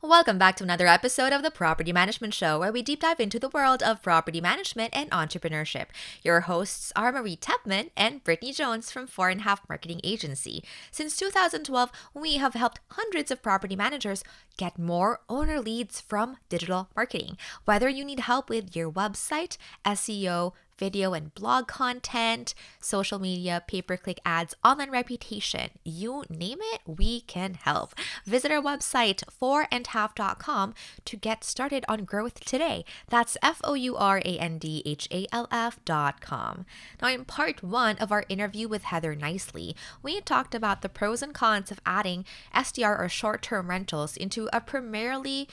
Welcome back to another episode of the Property Management Show, where we deep dive into the world of property management and entrepreneurship. Your hosts are Marie Tepman and Brittany Jones from 4.5 Marketing Agency. Since 2012, we have helped hundreds of property managers get more owner leads from digital marketing. Whether you need help with your website, SEO, video and blog content, social media, pay-per-click ads, online reputation, you name it, we can help. Visit our website, 4andhalf.com, to get started on growth today. That's FOURANDHALF.com. Now, in part one of our interview with Heather Nicely, we talked about the pros and cons of adding STR or short-term rentals into a primarily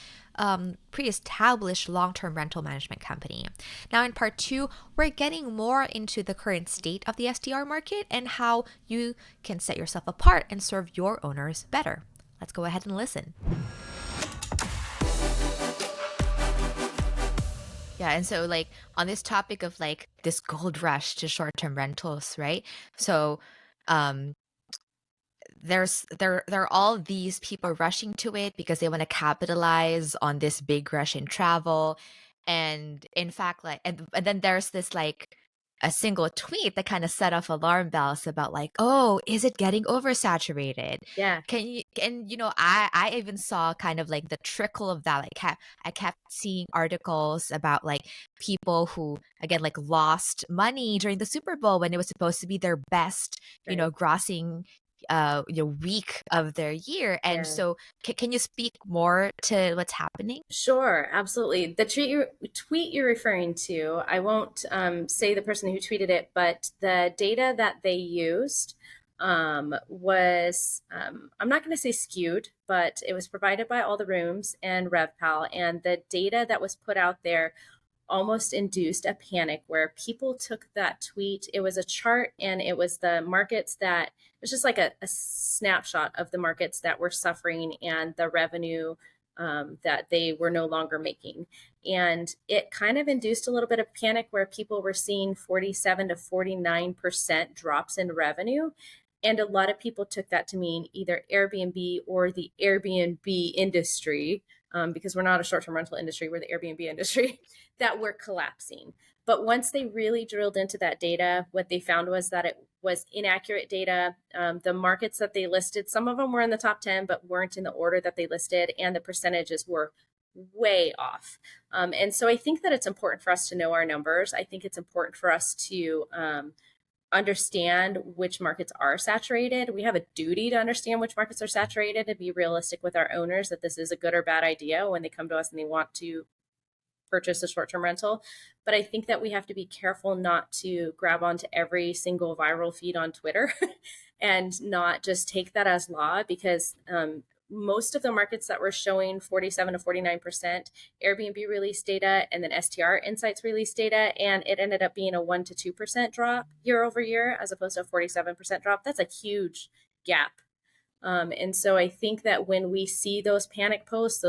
pre-established long-term rental management company. Now in part two, we're getting more into the current state of the STR market and how you can set yourself apart and serve your owners better. Let's go ahead and listen. Yeah, and so on this topic of this gold rush to short-term rentals, right? So there are all these people rushing to it because they want to capitalize on this big rush in travel. And in fact, and then there's this a single tweet that kind of set off alarm bells about oh, is it getting oversaturated? Yeah. I even saw kind of the trickle of that. I kept seeing articles about people who again lost money during the Super Bowl when it was supposed to be their best, Right. grossing week of their year. And Yeah. so can you speak more to what's happening? Sure, absolutely. The tweet you're referring to, I won't say the person who tweeted it, but the data that they used was, I'm not going to say skewed, but it was provided by All the Rooms and RevPal. And the data that was put out there almost induced a panic where people took that tweet. It was a chart and it was the markets that, it was just like a snapshot of the markets that were suffering and the revenue that they were no longer making. And it kind of induced a little bit of panic where people were seeing 47 to 49% drops in revenue. And a lot of people took that to mean either Airbnb or the Airbnb industry, because we're not a short-term rental industry, we're the Airbnb industry, that were collapsing. But once they really drilled into that data, what they found was that it was inaccurate data. The markets that they listed, some of them were in the top 10, but weren't in the order that they listed, and the percentages were way off. And so I think that it's important for us to know our numbers. I think it's important for us to understand which markets are saturated. We have a duty to understand which markets are saturated and be realistic with our owners that this is a good or bad idea when they come to us and they want to purchase a short-term rental. But I think that we have to be careful not to grab onto every single viral feed on Twitter and not just take that as law, because most of the markets that were showing 47 to 49%, Airbnb released data and then STR Insights released data, and it ended up being a 1 to 2% drop year over year as opposed to a 47% drop. That's a huge gap. And so I think that when we see those panic posts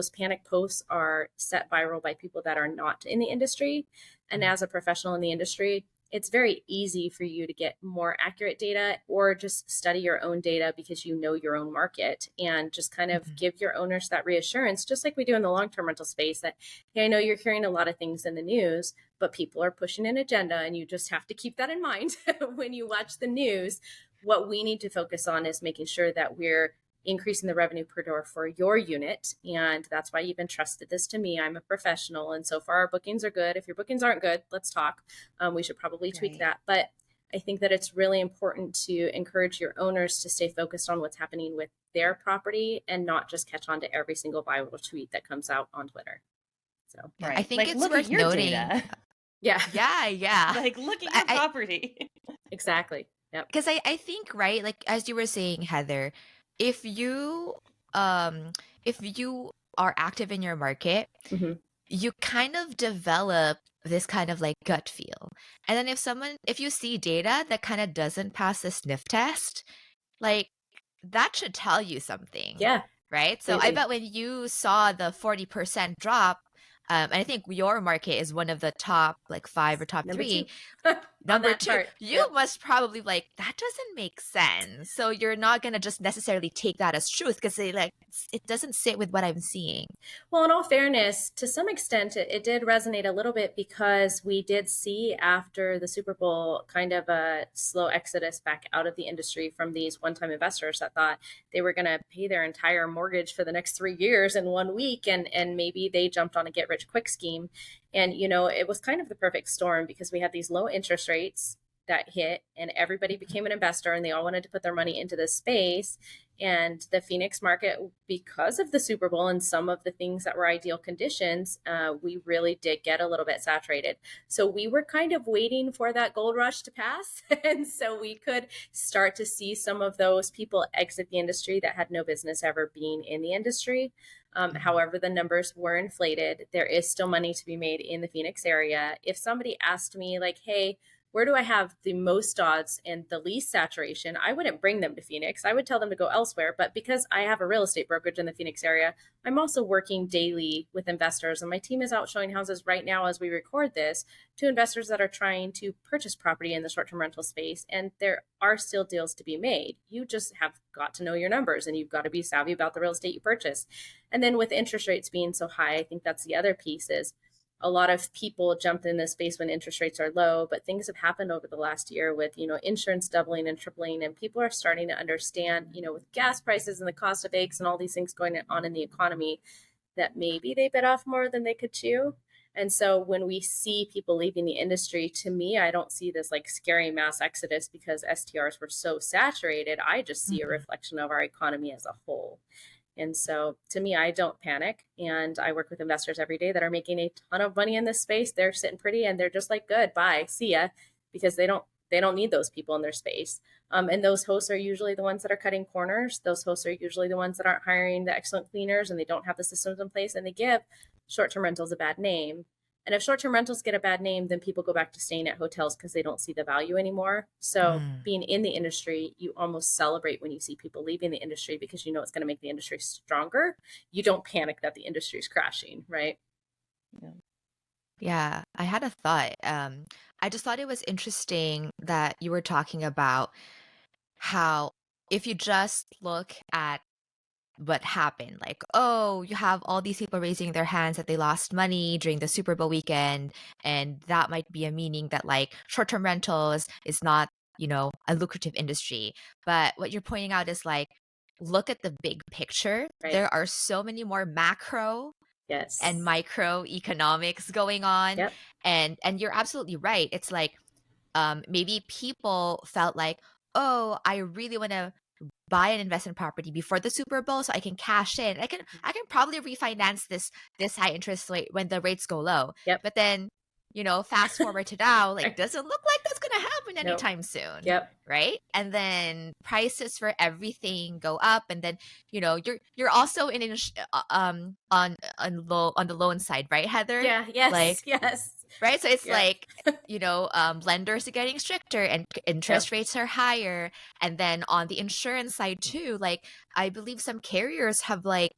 are set viral by people that are not in the industry. And as a professional in the industry, it's very easy for you to get more accurate data or just study your own data because you know your own market and just kind of give your owners that reassurance, just like we do in the long-term rental space, that, hey, I know you're hearing a lot of things in the news, but people are pushing an agenda and you just have to keep that in mind when you watch the news. What we need to focus on is making sure that we're increasing the revenue per door for your unit. And that's why you've entrusted this to me. I'm a professional. And so far our bookings are good. If your bookings aren't good, let's talk. We should probably tweak that. But I think that it's really important to encourage your owners to stay focused on what's happening with their property and not just catch on to every single viral tweet that comes out on Twitter. So right. I think it's worth noting. Data. Yeah. Look at your property. Exactly. Yep. Because I think, right, as you were saying, Heather, if you are active in your market, you kind of develop this kind of gut feel. And then if you see data that kind of doesn't pass the sniff test, that should tell you something. Yeah. Right. So I bet when you saw the 40% drop, and I think your market is one of the top 5 or top 3. on Number that two, chart. you Yep. must probably like, that doesn't make sense. So you're not gonna just necessarily take that as truth because it doesn't sit with what I'm seeing. Well, in all fairness, to some extent, it did resonate a little bit because we did see after the Super Bowl kind of a slow exodus back out of the industry from these one-time investors that thought they were going to pay their entire mortgage for the next 3 years in 1 week, and maybe they jumped on a get-rich-quick scheme. And, it was kind of the perfect storm because we had these low interest rates that hit and everybody became an investor and they all wanted to put their money into this space. And the Phoenix market, because of the Super Bowl and some of the things that were ideal conditions, we really did get a little bit saturated. So we were kind of waiting for that gold rush to pass. And so we could start to see some of those people exit the industry that had no business ever being in the industry. However, the numbers were inflated. There is still money to be made in the Phoenix area. If somebody asked me like, hey, where do I have the most odds and the least saturation? I wouldn't bring them to Phoenix. I would tell them to go elsewhere. But because I have a real estate brokerage in the Phoenix area, I'm also working daily with investors. And my team is out showing houses right now as we record this to investors that are trying to purchase property in the short-term rental space. And there are still deals to be made. You just have got to know your numbers and you've got to be savvy about the real estate you purchase. And then with interest rates being so high, I think that's the other piece is a lot of people jumped in this space when interest rates are low, but things have happened over the last year with, insurance doubling and tripling, and people are starting to understand, with gas prices and the cost of eggs and all these things going on in the economy, that maybe they bit off more than they could chew. And so when we see people leaving the industry, to me, I don't see this like scary mass exodus because STRs were so saturated. I just see a reflection of our economy as a whole. And so to me, I don't panic. And I work with investors every day that are making a ton of money in this space. They're sitting pretty and they're just like, good, bye, see ya, because they don't need those people in their space. And those hosts are usually the ones that are cutting corners. Those hosts are usually the ones that aren't hiring the excellent cleaners and they don't have the systems in place and they give short-term rentals a bad name. And if short-term rentals get a bad name, then people go back to staying at hotels because they don't see the value anymore. So being in the industry, you almost celebrate when you see people leaving the industry because you know it's going to make the industry stronger. You don't panic that the industry is crashing, right? Yeah, I had a thought. I just thought it was interesting that you were talking about how if you just look at what happened, like, oh, you have all these people raising their hands that they lost money during the Super Bowl weekend, and that might be a meaning that like short-term rentals is not, a lucrative industry. But what you're pointing out is like, look at the big picture. Right. There are so many more macro and micro economics going on. Yep. And you're absolutely right. It's like maybe people felt like, oh, I really want to buy an investment property before the Super Bowl so I can cash in. I can probably refinance this high interest rate when the rates go low. Yep. But then, fast forward to now, like doesn't look like that's gonna happen anytime soon. Yep. Right? And then prices for everything go up, and then you're also on the loan side, right, Heather? Yeah. Yes. Yes. Right. So it's like, lenders are getting stricter and interest rates are higher. And then on the insurance side too, like I believe some carriers have like,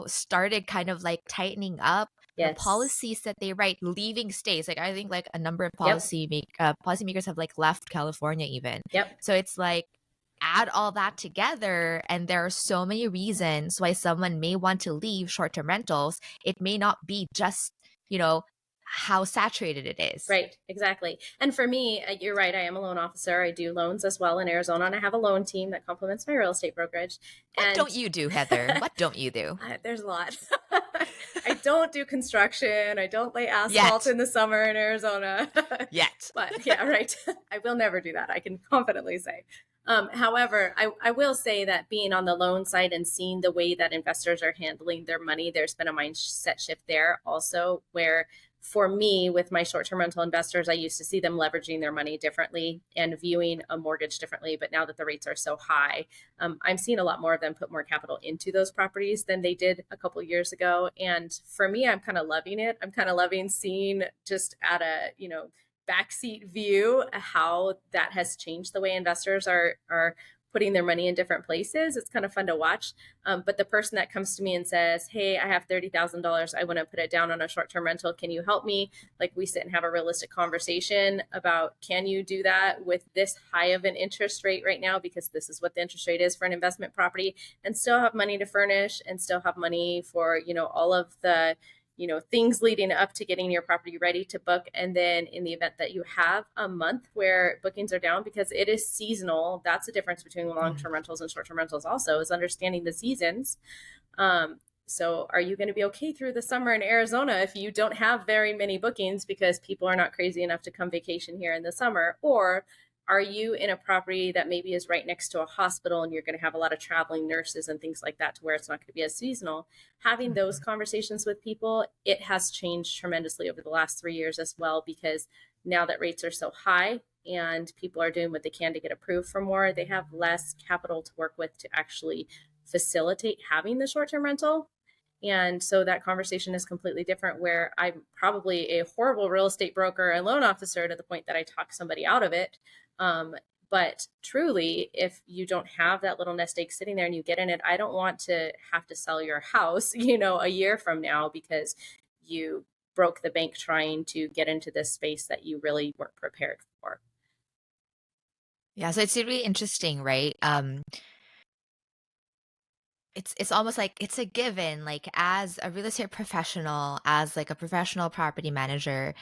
started kind of like tightening up the policies that they write, leaving states. Like I think like a number of policymakers have like left California even. Yep. So it's like, add all that together and there are so many reasons why someone may want to leave short-term rentals. It may not be just, how saturated it is. Right, exactly. And for me, you're right, I am a loan officer. I do loans as well in Arizona, and I have a loan team that complements my real estate brokerage. What don't you do, Heather? What don't you do? There's a lot. I don't do construction. I don't lay asphalt in the summer in Arizona. Yet. But yeah, right. I will never do that, I can confidently say. However, I will say that being on the loan side and seeing the way that investors are handling their money, there's been a mindset shift there also where for me, with my short-term rental investors, I used to see them leveraging their money differently and viewing a mortgage differently. But now that the rates are so high, I'm seeing a lot more of them put more capital into those properties than they did a couple of years ago. And for me, I'm kind of loving it. I'm kind of loving seeing just at a, backseat view how that has changed the way investors are putting their money in different places. It's kind of fun to watch. But the person that comes to me and says, hey, I have $30,000. I want to put it down on a short-term rental. Can you help me? Like, we sit and have a realistic conversation about, can you do that with this high of an interest rate right now? Because this is what the interest rate is for an investment property, and still have money to furnish and still have money for, all of the things leading up to getting your property ready to book. And then in the event that you have a month where bookings are down, because it is seasonal, that's the difference between long-term rentals and short-term rentals also, is understanding the seasons. So are you going to be okay through the summer in Arizona if you don't have very many bookings because people are not crazy enough to come vacation here in the summer? Or are you in a property that maybe is right next to a hospital and you're going to have a lot of traveling nurses and things like that to where it's not going to be as seasonal? Having those conversations with people, it has changed tremendously over the last 3 years as well, because now that rates are so high and people are doing what they can to get approved for more, they have less capital to work with to actually facilitate having the short-term rental. And so that conversation is completely different, where I'm probably a horrible real estate broker and loan officer to the point that I talk somebody out of it. But truly, if you don't have that little nest egg sitting there and you get in it, I don't want to have to sell your house, a year from now because you broke the bank trying to get into this space that you really weren't prepared for. Yeah, so it's really interesting, right? It's almost like it's a given, like as a real estate professional, as like a professional property manager,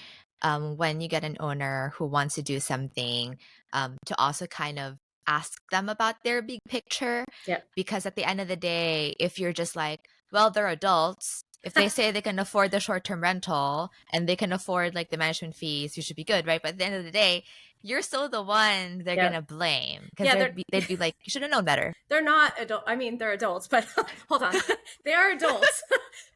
when you get an owner who wants to do something, to also kind of ask them about their big picture. Yeah. Because at the end of the day, if you're just like, well, they're adults, if they say they can afford the short-term rental and they can afford like the management fees, you should be good, right? But at the end of the day, you're still the one they're gonna blame, because they'd be like, you should have known better. They're not adult. I mean, they're adults, but hold on, they are adults.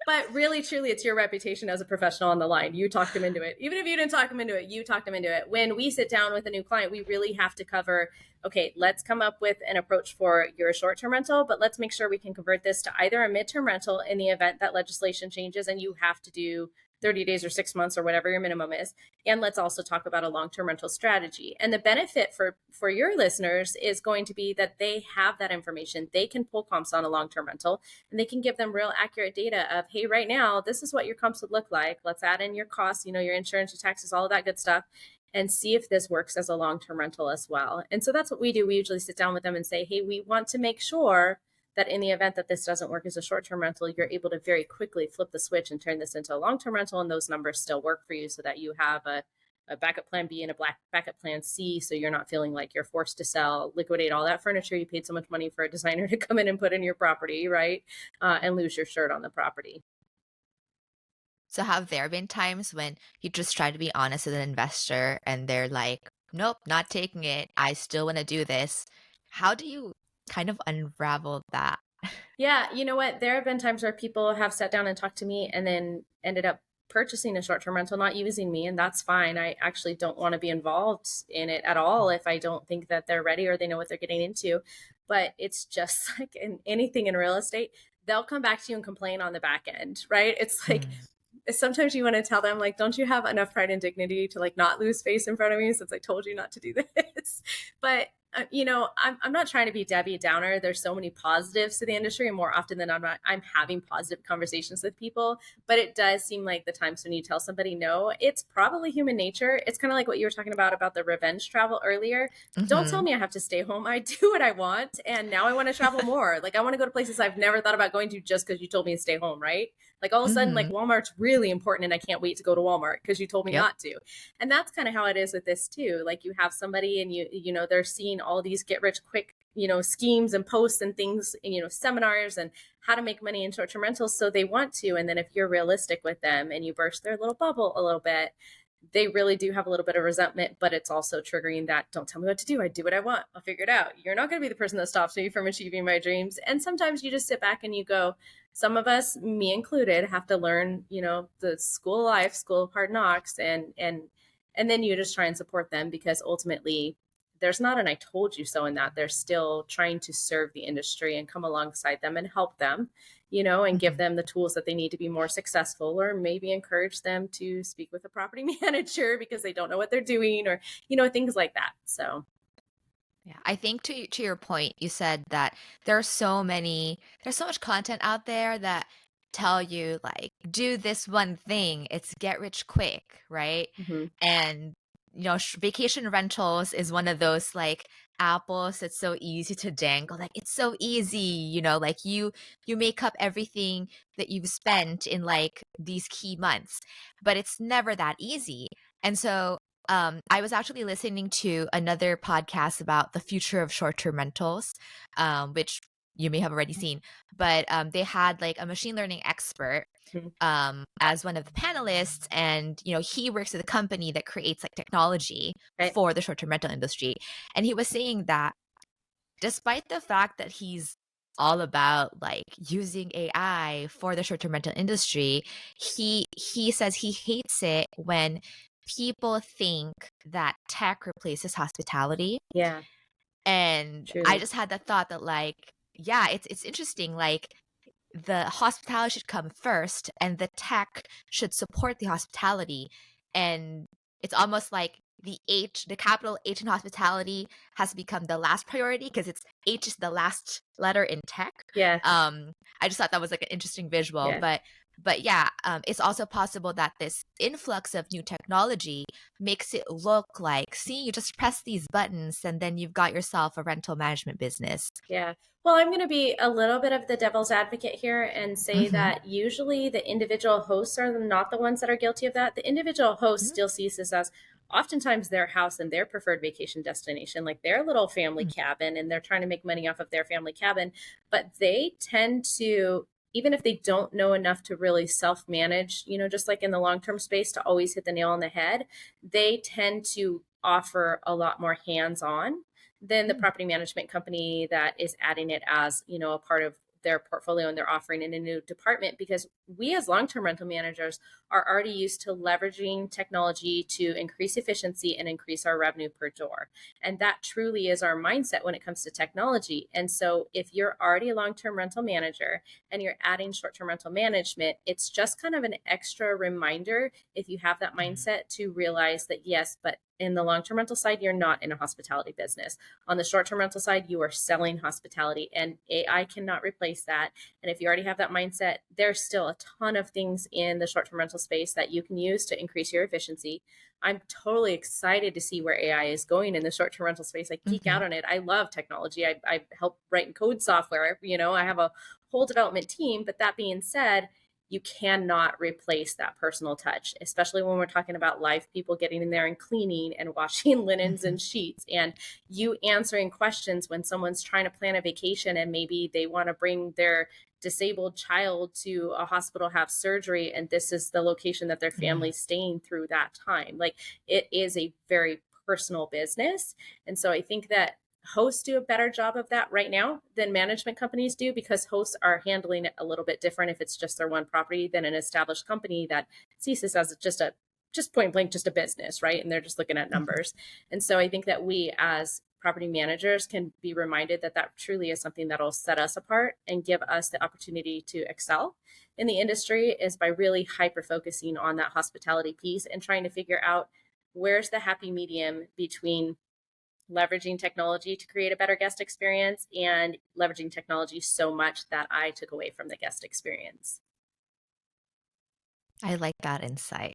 But really, truly, it's your reputation as a professional on the line. You talked them into it. Even if you didn't talk them into it, you talked them into it. When we sit down with a new client, we really have to cover, okay, let's come up with an approach for your short-term rental, but let's make sure we can convert this to either a midterm rental in the event that legislation changes and you have to do 30 days or 6 months or whatever your minimum is. And let's also talk about a long-term rental strategy. And the benefit for your listeners is going to be that they have that information. They can pull comps on a long-term rental and they can give them real accurate data of, hey, right now, this is what your comps would look like. Let's add in your costs, your insurance, your taxes, all of that good stuff, and see if this works as a long-term rental as well. And so that's what we do. We usually sit down with them and say, hey, we want to make sure that in the event that this doesn't work as a short-term rental, you're able to very quickly flip the switch and turn this into a long-term rental, and those numbers still work for you so that you have a backup plan B and a backup plan C, so you're not feeling like you're forced to sell, liquidate all that furniture you paid so much money for a designer to come in and put in your property, right? And lose your shirt on the property. So have there been times when you just try to be honest with an investor and they're like, nope, not taking it, I still want to do this? How do you kind of unravel that? Yeah, you know what? There have been times where people have sat down and talked to me and then ended up purchasing a short-term rental, not using me, and that's fine. I actually don't want to be involved in it at all if I don't think that they're ready or they know what they're getting into. But it's just like in anything in real estate, they'll come back to you and complain on the back end, right? It's like, sometimes you want to tell them, like, don't you have enough pride and dignity to like not lose face in front of me since I told you not to do this? But I'm not trying to be Debbie Downer. There's so many positives to the industry, and more often than not, I'm having positive conversations with people. But it does seem like the times when you tell somebody no, it's probably human nature. It's kind of like what you were talking about the revenge travel earlier. Don't tell me I have to stay home. I do what I want, and now I want to travel more. Like, I want to go to places I've never thought about going to just because you told me to stay home, right? Like, all of a sudden, like, Walmart's really important and I can't wait to go to Walmart because you told me not to. And that's kind of how it is with this too. Like, you have somebody and they're seeing all these get rich quick, schemes and posts and things, seminars and how to make money in short-term rentals. So they want to. And then if you're realistic with them and you burst their little bubble a little bit, they really do have a little bit of resentment, but it's also triggering that, don't tell me what to do. I do what I want. I'll figure it out. You're not going to be the person that stops me from achieving my dreams. And sometimes you just sit back and you go, some of us, me included, have to learn, the school of life, school of hard knocks, and then you just try and support them, because ultimately there's not an I told you so in that. They're still trying to serve the industry and come alongside them and help them, and give them the tools that they need to be more successful, or maybe encourage them to speak with a property manager because they don't know what they're doing, or, things like that. So. Yeah, I think to your point, you said that there's so much content out there that tell you like do this one thing, it's get rich quick, right? Hmm. And vacation rentals is one of those like apples that's so easy to dangle. Like it's so easy, like you make up everything that you've spent in like these key months, but it's never that easy. And so I was actually listening to another podcast about the future of short-term rentals, which you may have already seen, but they had like a machine learning expert Hmm. as one of the panelists, and he works at a company that creates like technology Right. for the short-term rental industry, and he was saying that despite the fact that he's all about like using AI for the short-term rental industry, he says he hates it when people think that tech replaces hospitality. Yeah, And I truly. just had that thought that like, yeah, it's interesting. Like the hospitality should come first and the tech should support the hospitality. And it's almost like the capital H in hospitality has become the last priority because it's H is the last letter in tech. Yeah, I just thought that was like an interesting visual, yeah. but yeah, it's also possible that this influx of new technology makes it look like, see, you just press these buttons and then you've got yourself a rental management business. Yeah. Well, I'm going to be a little bit of the devil's advocate here and say Mm-hmm. that usually the individual hosts are not the ones that are guilty of that. The individual host still sees this as oftentimes their house and their preferred vacation destination, like their little family Mm-hmm. cabin, and they're trying to make money off of their family cabin. But they tend to, even if they don't know enough to really self manage, just like in the long term space to always hit the nail on the head, they tend to offer a lot more hands on than the property management company that is adding it as, a part of their portfolio and they're offering in a new department, because we as long-term rental managers are already used to leveraging technology to increase efficiency and increase our revenue per door. And that truly is our mindset when it comes to technology. And so if you're already a long-term rental manager and you're adding short-term rental management, it's just kind of an extra reminder, if you have that mindset, to realize that yes, but in the long-term rental side, you're not in a hospitality business. On the short-term rental side, you are selling hospitality, and AI cannot replace that. And if you already have that mindset, there's still a ton of things in the short-term rental space that you can use to increase your efficiency. I'm totally excited to see where AI is going in the short-term rental space. I geek Mm-hmm. out on it. I love technology. I help write and code software. I have a whole development team. But that being said, you cannot replace that personal touch, especially when we're talking about live people getting in there and cleaning and washing linens Mm-hmm. and sheets, and you answering questions when someone's trying to plan a vacation and maybe they want to bring their disabled child to a hospital, have surgery, and this is the location that their family's staying through that time. Like, it is a very personal business. And so I think that hosts do a better job of that right now than management companies do, because hosts are handling it a little bit different if it's just their one property than an established company that sees this as just point blank, just a business, right? And they're just looking at Mm-hmm. numbers. And so I think that we as property managers can be reminded that that truly is something that'll set us apart and give us the opportunity to excel in the industry, is by really hyper focusing on that hospitality piece and trying to figure out where's the happy medium between leveraging technology to create a better guest experience and leveraging technology so much that I took away from the guest experience. I like that insight.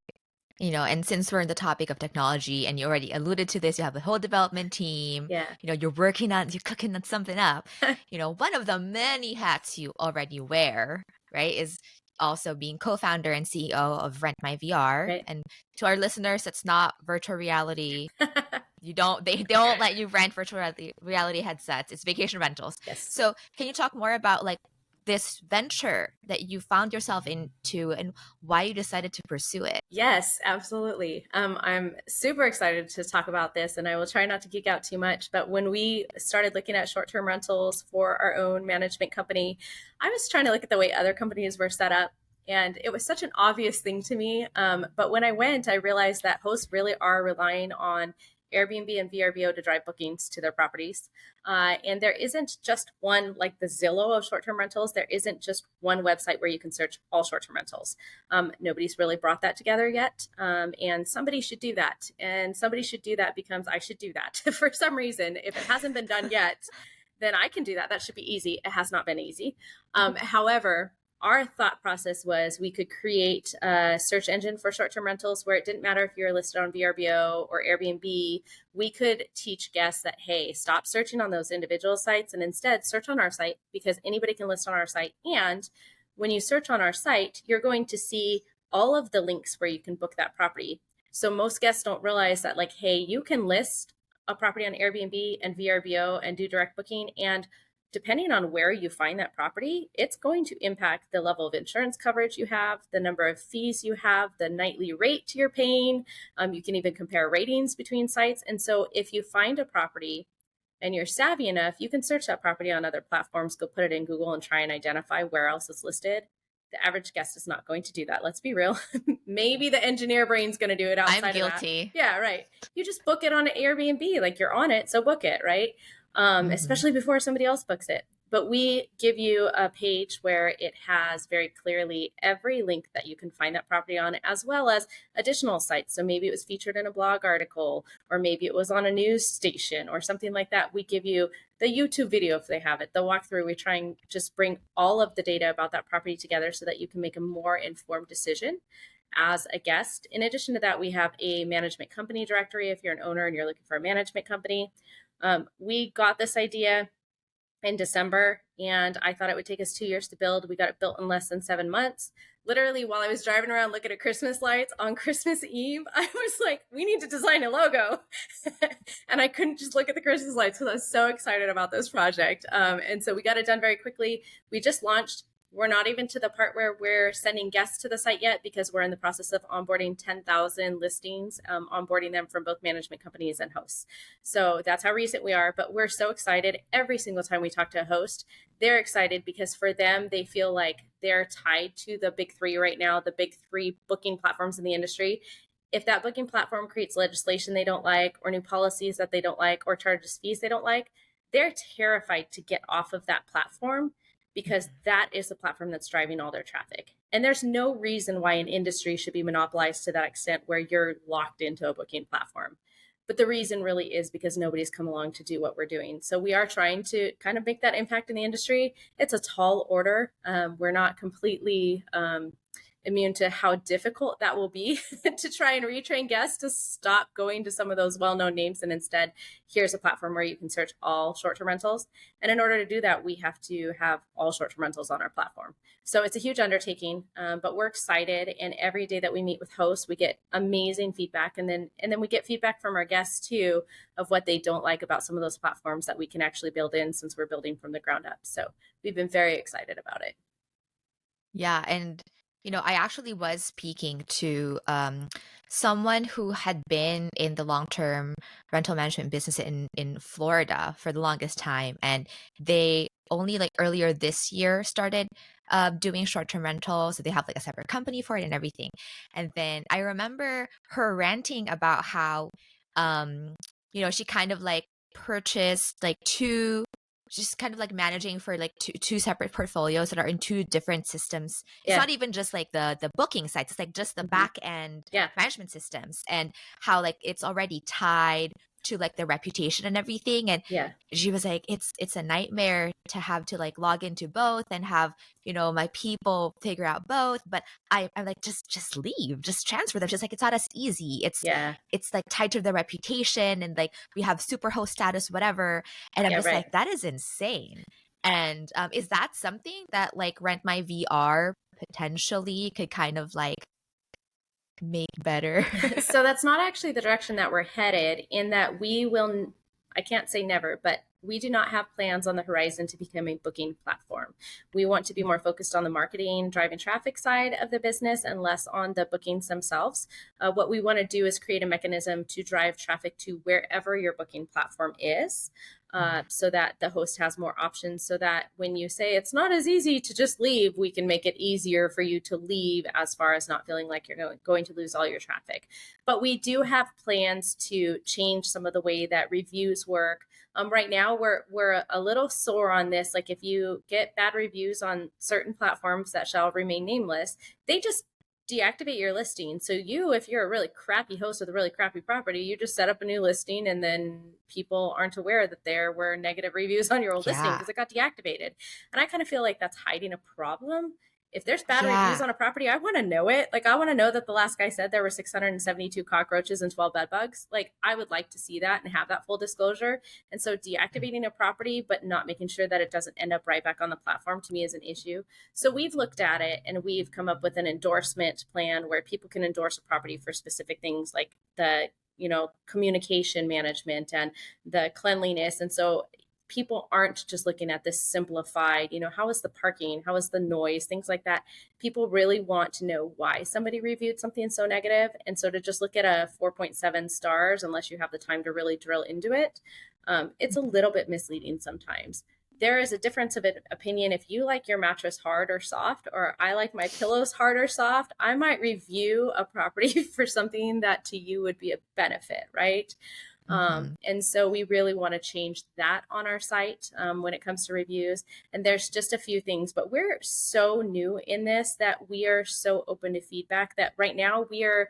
And since we're in the topic of technology and you already alluded to this, you have the whole development team, Yeah. you're cooking on something up. One of the many hats you already wear, right, is also being co-founder and CEO of Rent My VR. Right. And to our listeners, that's not virtual reality. They don't let you rent virtual reality headsets. It's vacation rentals. Yes. So can you talk more about like this venture that you found yourself into and why you decided to pursue it? Yes, absolutely. I'm super excited to talk about this, and I will try not to geek out too much. But when we started looking at short-term rentals for our own management company, I was trying to look at the way other companies were set up, and it was such an obvious thing to me. But when I went, I realized that hosts really are relying on Airbnb and VRBO to drive bookings to their properties. And there isn't just one, like the Zillow of short-term rentals, there isn't just one website where you can search all short-term rentals. Nobody's really brought that together yet. And somebody should do that. And somebody should do that because I should do that for some reason. If it hasn't been done yet, then I can do that. That should be easy. It has not been easy. However, our thought process was we could create a search engine for short-term rentals where it didn't matter if you're listed on VRBO or Airbnb. We could teach guests that, hey, stop searching on those individual sites and instead search on our site because anybody can list on our site. And when you search on our site, you're going to see all of the links where you can book that property. So most guests don't realize that, like, hey, you can list a property on Airbnb and VRBO and do direct booking. And depending on where you find that property, it's going to impact the level of insurance coverage you have, the number of fees you have, the nightly rate you're paying. You can even compare ratings between sites. And so if you find a property and you're savvy enough, you can search that property on other platforms, go put it in Google and try and identify where else it's listed. The average guest is not going to do that. Let's be real. Maybe the engineer brain's going to do it outside I'm guilty. of that. Yeah, right. You just book it on an Airbnb, like you're on it, so book it, right? Especially before somebody else books it. But we give you a page where it has very clearly every link that you can find that property on, as well as additional sites. So maybe it was featured in a blog article, or maybe it was on a news station or something like that. We give you the YouTube video if they have it, the walkthrough. We try and just bring all of the data about that property together so that you can make a more informed decision as a guest. In addition to that, we have a management company directory if you're an owner and you're looking for a management company. We got this idea in December, and I thought it would take us 2 years to build. We got it built in less than 7 months. Literally, while I was driving around looking at Christmas lights on Christmas Eve, I was like, we need to design a logo. And I couldn't just look at the Christmas lights because I was so excited about this project. And so we got it done very quickly. We just launched. We're not even to the part where we're sending guests to the site yet because we're in the process of onboarding 10,000 listings, onboarding them from both management companies and hosts. So that's how recent we are, but we're so excited. Every single time we talk to a host, they're excited because for them, they feel like they're tied to the big three right now, the big three booking platforms in the industry. If that booking platform creates legislation they don't like, or new policies that they don't like, or charges fees they don't like, they're terrified to get off of that platform, because that is the platform that's driving all their traffic. And there's no reason why an industry should be monopolized to that extent where you're locked into a booking platform. But the reason really is because nobody's come along to do what we're doing. So we are trying to kind of make that impact in the industry. It's a tall order. We're not completely immune to how difficult that will be to try and retrain guests to stop going to some of those well-known names. And instead, here's a platform where you can search all short-term rentals. And in order to do that, we have to have all short-term rentals on our platform. So it's a huge undertaking, but we're excited. And every day that we meet with hosts, we get amazing feedback. And then we get feedback from our guests too, of what they don't like about some of those platforms that we can actually build in since we're building from the ground up. So we've been very excited about it. Yeah. And I actually was speaking to someone who had been in the long-term rental management business in Florida for the longest time. And they only earlier this year started doing short-term rentals. So they have a separate company for it and everything. And then I remember her ranting about how, she kind of purchased two, just kind of managing for two separate portfolios that are in two different systems. It's not even just the booking sites, it's just the back end management systems, and how it's already tied to the reputation and everything. And she was like, it's a nightmare to have to log into both and have my people figure out both. But I'm like, just leave, just transfer them. Just it's not as easy. It's tied to the reputation, and we have super host status, whatever. And I'm just like, that is insane. And is that something that Rent My VR potentially could kind of make better? So that's not actually the direction that we're headed, in that we will, I can't say never, but we do not have plans on the horizon to become a booking platform. We want to be more focused on the marketing, driving traffic side of the business and less on the bookings themselves. What we want to do is create a mechanism to drive traffic to wherever your booking platform is. so that the host has more options, so that when you say it's not as easy to just leave, we can make it easier for you to leave as far as not feeling like you're going to lose all your traffic. But we do have plans to change some of the way that reviews work. Right now, we're a little sore on this. Like if you get bad reviews on certain platforms that shall remain nameless, they just deactivate your listing. So if you're a really crappy host with a really crappy property, you just set up a new listing, and then people aren't aware that there were negative reviews on your old listing because it got deactivated. And I kind of feel like that's hiding a problem. If there's bad reviews on a property, I want to know it. Like, I want to know that the last guy said there were 672 cockroaches and 12 bed bugs. Like, I would like to see that and have that full disclosure. And so deactivating a property, but not making sure that it doesn't end up right back on the platform, to me is an issue. So we've looked at it, and we've come up with an endorsement plan where people can endorse a property for specific things like the communication management and the cleanliness. And so people aren't just looking at this simplified, how is the parking, how is the noise, things like that. People really want to know why somebody reviewed something so negative. And so to just look at a 4.7 stars, unless you have the time to really drill into it, it's a little bit misleading sometimes. There is a difference of opinion. If you like your mattress hard or soft, or I like my pillows hard or soft, I might review a property for something that to you would be a benefit, right? And so we really want to change that on our site when it comes to reviews. And there's just a few things, but we're so new in this that we are so open to feedback that right now we're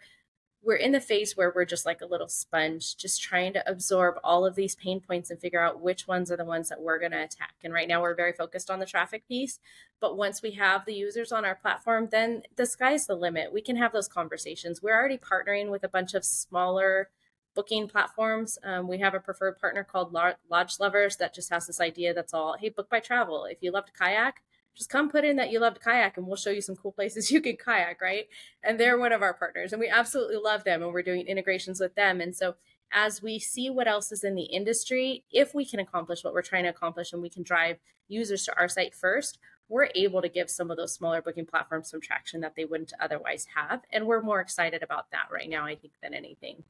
in the phase where we're just like a little sponge, just trying to absorb all of these pain points and figure out which ones are the ones that we're going to attack. And right now we're very focused on the traffic piece. But once we have the users on our platform, then the sky's the limit. We can have those conversations. We're already partnering with a bunch of smaller booking platforms. We have a preferred partner called Lodge Lovers that just has this idea that's all, hey, book by travel. If you love to kayak, just come put in that you love to kayak and we'll show you some cool places you can kayak, right? And they're one of our partners and we absolutely love them, and we're doing integrations with them. And so as we see what else is in the industry, if we can accomplish what we're trying to accomplish and we can drive users to our site first, we're able to give some of those smaller booking platforms some traction that they wouldn't otherwise have. And we're more excited about that right now, I think, than anything.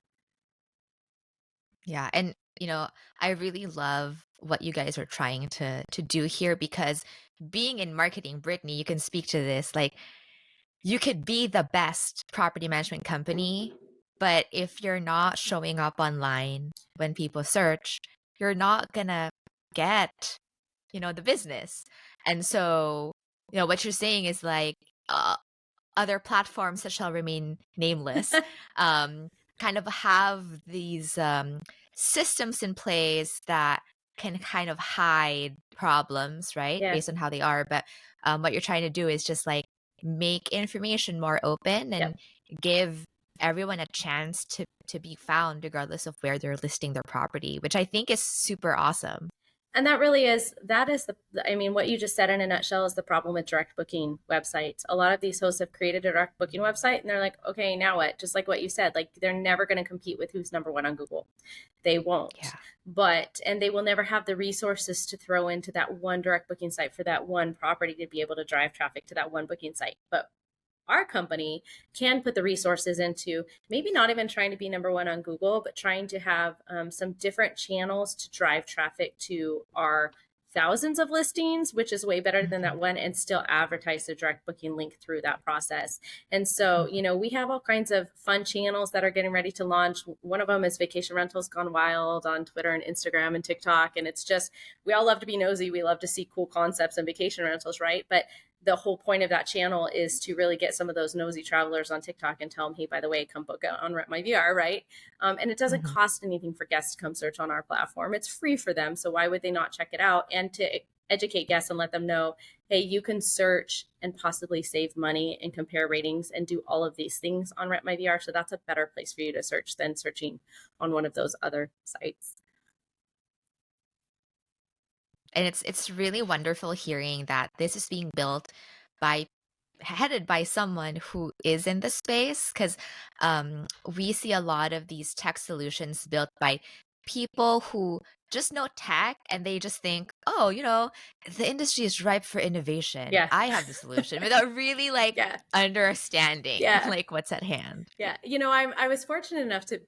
Yeah. And, I really love what you guys are trying to do here, because being in marketing, Brittany, you can speak to this. Like, you could be the best property management company, but if you're not showing up online when people search, you're not going to get, the business. And so, what you're saying is like other platforms that shall remain nameless kind of have these systems in place that can kind of hide problems, right? Yeah. Based on how they are. But what you're trying to do is just like make information more open and give everyone a chance to be found regardless of where they're listing their property, which I think is super awesome. And what you just said in a nutshell is the problem with direct booking websites. A lot of these hosts have created a direct booking website and they're like, okay, now what? Just like what you said, like they're never going to compete with who's number one on Google. They won't. Yeah. And they will never have the resources to throw into that one direct booking site for that one property to be able to drive traffic to that one booking site. But our company can put the resources into maybe not even trying to be number one on Google, but trying to have some different channels to drive traffic to our thousands of listings, which is way better than that one, and still advertise the direct booking link through that process. And so, we have all kinds of fun channels that are getting ready to launch. One of them is Vacation Rentals Gone Wild on Twitter and Instagram and TikTok. And it's just, we all love to be nosy. We love to see cool concepts and vacation rentals, right? But the whole point of that channel is to really get some of those nosy travelers on TikTok and tell them, hey, by the way, come book on Rent My VR, right? And it doesn't cost anything for guests to come search on our platform. It's free for them. So why would they not check it out? And to educate guests and let them know, hey, you can search and possibly save money and compare ratings and do all of these things on Rent My VR. So that's a better place for you to search than searching on one of those other sites. And it's really wonderful hearing that this is being headed by someone who is in the space, because we see a lot of these tech solutions built by people who just know tech and they just think, oh, the industry is ripe for innovation. Yeah. I have the solution without really understanding like what's at hand. Yeah. I was fortunate enough to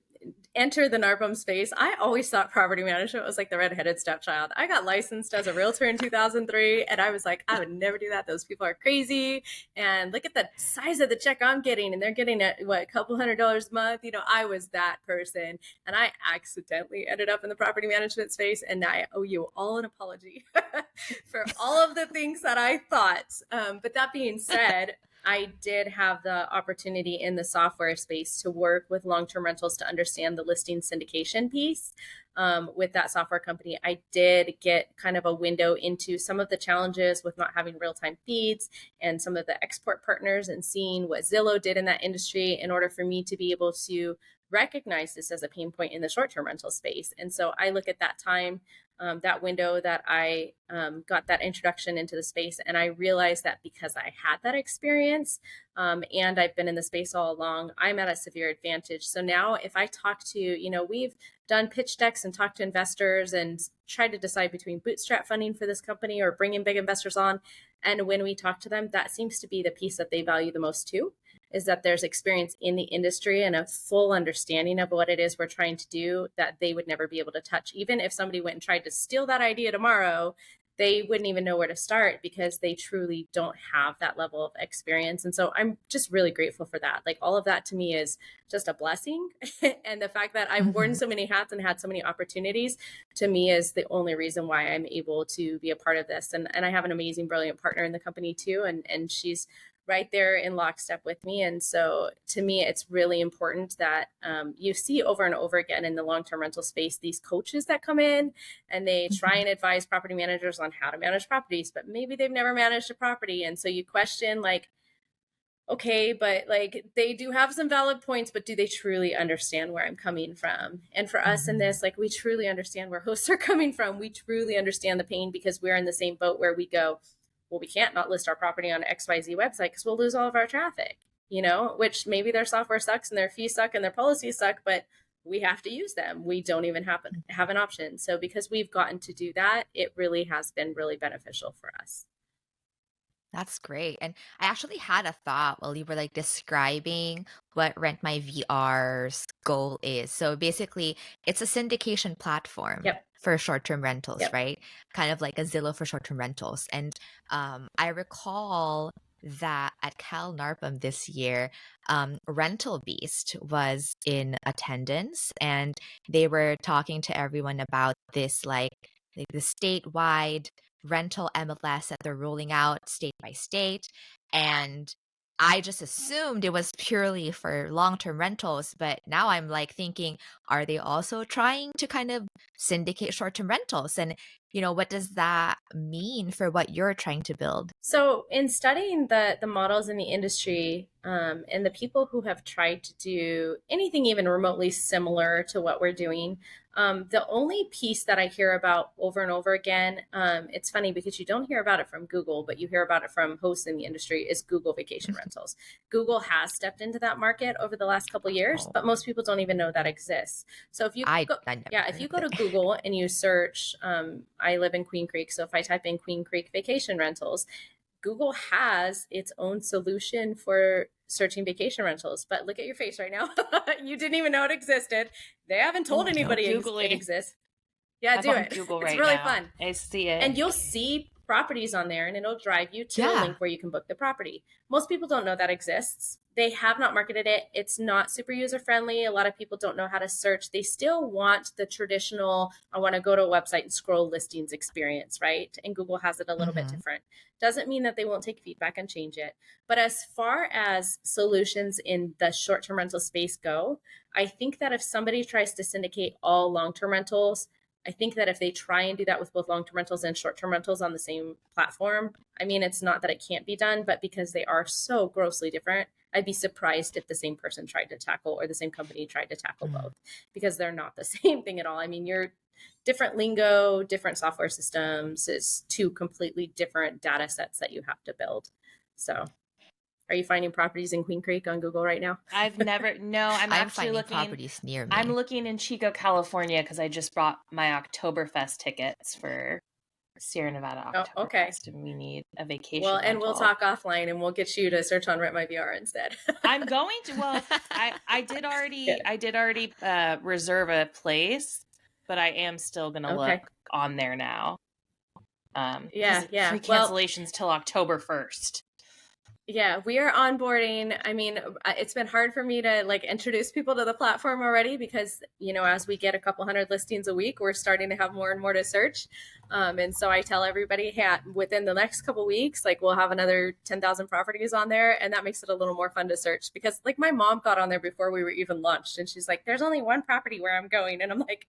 enter the NARPM space, I always thought property management was like the redheaded stepchild. I got licensed as a realtor in 2003, and I was like, I would never do that. Those people are crazy. And look at the size of the check I'm getting, and they're getting a couple $100 a month. I was that person, and I accidentally ended up in the property management space, and I owe you all an apology for all of the things that I thought. But that being said, I did have the opportunity in the software space to work with long-term rentals to understand the listing syndication piece. With that software company, I did get kind of a window into some of the challenges with not having real-time feeds and some of the export partners, and seeing what Zillow did in that industry in order for me to be able to recognize this as a pain point in the short-term rental space. And so I look at that time, that window that I got that introduction into the space, and I realized that because I had that experience and I've been in the space all along, I'm at a severe advantage. So now if I talk to, we've done pitch decks and talked to investors and tried to decide between bootstrap funding for this company or bringing big investors on. And when we talk to them, that seems to be the piece that they value the most too, is that there's experience in the industry and a full understanding of what it is we're trying to do that they would never be able to touch. Even if somebody went and tried to steal that idea tomorrow, they wouldn't even know where to start because they truly don't have that level of experience. And so I'm just really grateful for that. Like, all of that to me is just a blessing. And the fact that I've worn so many hats and had so many opportunities, to me, is the only reason why I'm able to be a part of this. And I have an amazing, brilliant partner in the company too. And she's right there in lockstep with me. And so to me, it's really important that you see over and over again in the long-term rental space, these coaches that come in and they try and advise property managers on how to manage properties, but maybe they've never managed a property. And so you question, like, okay, but like, they do have some valid points, but do they truly understand where I'm coming from? And for us in this, like, we truly understand where hosts are coming from. We truly understand the pain because we're in the same boat where we go, well, we can't not list our property on XYZ website because we'll lose all of our traffic, which maybe their software sucks and their fees suck and their policies suck, but we have to use them. We don't even have an option. So because we've gotten to do that, it really has been really beneficial for us. That's great. And I actually had a thought while you were like describing what Rent My VR's goal is. So basically, it's a syndication platform Yep. for short-term rentals, Yep. right? Kind of like a Zillow for short-term rentals. And I recall that at Cal NARPM this year, Rental Beast was in attendance, and they were talking to everyone about this like the statewide rental MLS that they're rolling out state by state. And I just assumed it was purely for long-term rentals, but now I'm like thinking, are they also trying to kind of syndicate short-term rentals? And what does that mean for what you're trying to build? So in studying the models in the industry and the people who have tried to do anything even remotely similar to what we're doing, the only piece that I hear about over and over again, it's funny because you don't hear about it from Google, but you hear about it from hosts in the industry, is Google Vacation Rentals. Google has stepped into that market over the last couple of years, but most people don't even know that exists. So if you if you go to Google and you search, I live in Queen Creek, so if I type in Queen Creek Vacation Rentals, Google has its own solution for searching vacation rentals. But look at your face right now. You didn't even know it existed. They haven't told anybody it exists. Yeah, do it. Google it's really now. fun. I see it. And you'll see properties on there, and it'll drive you to a link where you can book the property. Most people don't know that exists. They have not marketed it. It's not super user friendly. A lot of people don't know how to search. They still want the traditional, I want to go to a website and scroll listings experience, right? And Google has it a little bit different. Doesn't mean that they won't take feedback and change it. But as far as solutions in the short-term rental space go, I think that if somebody tries to syndicate all long-term rentals, I think that if they try and do that with both long-term rentals and short-term rentals on the same platform, I mean, it's not that it can't be done, but because they are so grossly different, I'd be surprised if the same person tried to tackle, or the same company tried to tackle both, because they're not the same thing at all. I mean, you're different lingo, different software systems. It's two completely different data sets that you have to build. So are you finding properties in Queen Creek on Google right now? I'm actually looking properties near me. I'm looking in Chico, California, because I just bought my Oktoberfest tickets for Sierra Nevada Oh, okay. Oktoberfest, and we need a vacation. Well, and rental. we'll talk offline, and we'll get you to search on Rent My VR instead. I'm going to. Well, I did already reserve a place, but I am still gonna look on there now. Yeah. Free cancellations till October 1st. Yeah, we are onboarding. I mean, it's been hard for me to like introduce people to the platform already because, as we get a couple hundred listings a week, we're starting to have more and more to search. And so I tell everybody, hey, within the next couple weeks, like we'll have another 10,000 properties on there. And that makes it a little more fun to search because like my mom got on there before we were even launched. And she's like, there's only one property where I'm going. And I'm like,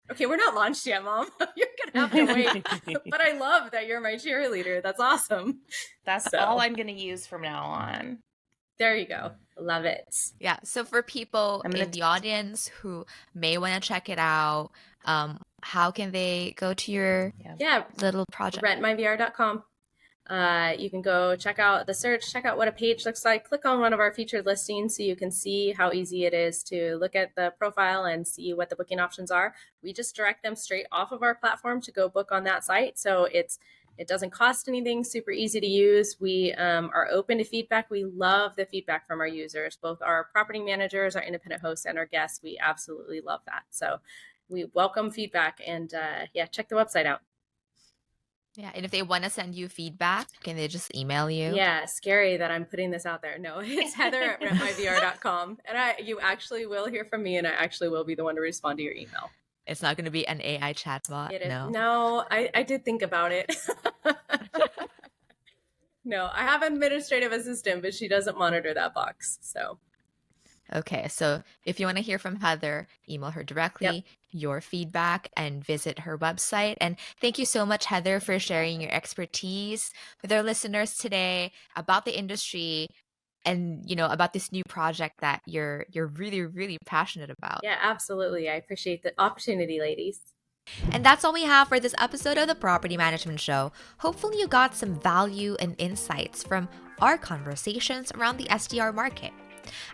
okay, we're not launched yet, Mom. You're going to have to wait. But I love that you're my cheerleader. That's awesome. That's all I'm going to use from now on. There you go. Love it. Yeah. So for people in the audience who may want to check it out, how can they go to your little project? RentMyVR.com. You can go check out the search, check out what a page looks like, click on one of our featured listings so you can see how easy it is to look at the profile and see what the booking options are. We just direct them straight off of our platform to go book on that site. So it doesn't cost anything, super easy to use. We are open to feedback. We love the feedback from our users, both our property managers, our independent hosts, and our guests. We absolutely love that. So we welcome feedback and check the website out. Yeah, and if they want to send you feedback, can they just email you? Yeah, scary that I'm putting this out there. No, it's Heather@rentmyvr.com. And you actually will hear from me, and I actually will be the one to respond to your email. It's not going to be an AI chatbot. No, I did think about it. No, I have an administrative assistant, but she doesn't monitor that box. So. Okay, so if you want to hear from Heather, email her directly, your feedback, and visit her website. And thank you so much, Heather, for sharing your expertise with our listeners today about the industry and, about this new project that you're really, really passionate about. Yeah, absolutely. I appreciate the opportunity, ladies. And that's all we have for this episode of the Property Management Show. Hopefully you got some value and insights from our conversations around the STR market.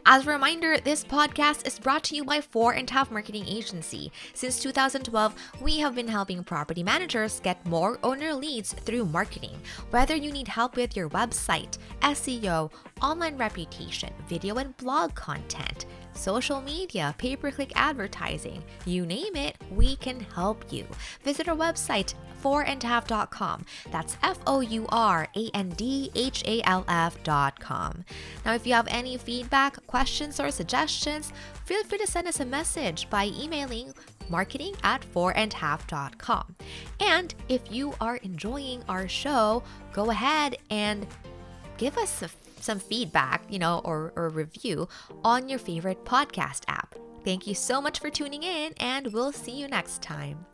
As a reminder, this podcast is brought to you by 4.5 Marketing Agency. Since 2012, we have been helping property managers get more owner leads through marketing. Whether you need help with your website, SEO, online reputation, video and blog content, social media, pay-per-click advertising, you name it, we can help you. Visit our website, fourandhalf.com. That's FOURANDHALF.com. Now, if you have any feedback, questions, or suggestions, feel free to send us a message by emailing marketing@fourandhalf.com. And if you are enjoying our show, go ahead and give us some feedback, or review on your favorite podcast app. Thank you so much for tuning in, and we'll see you next time.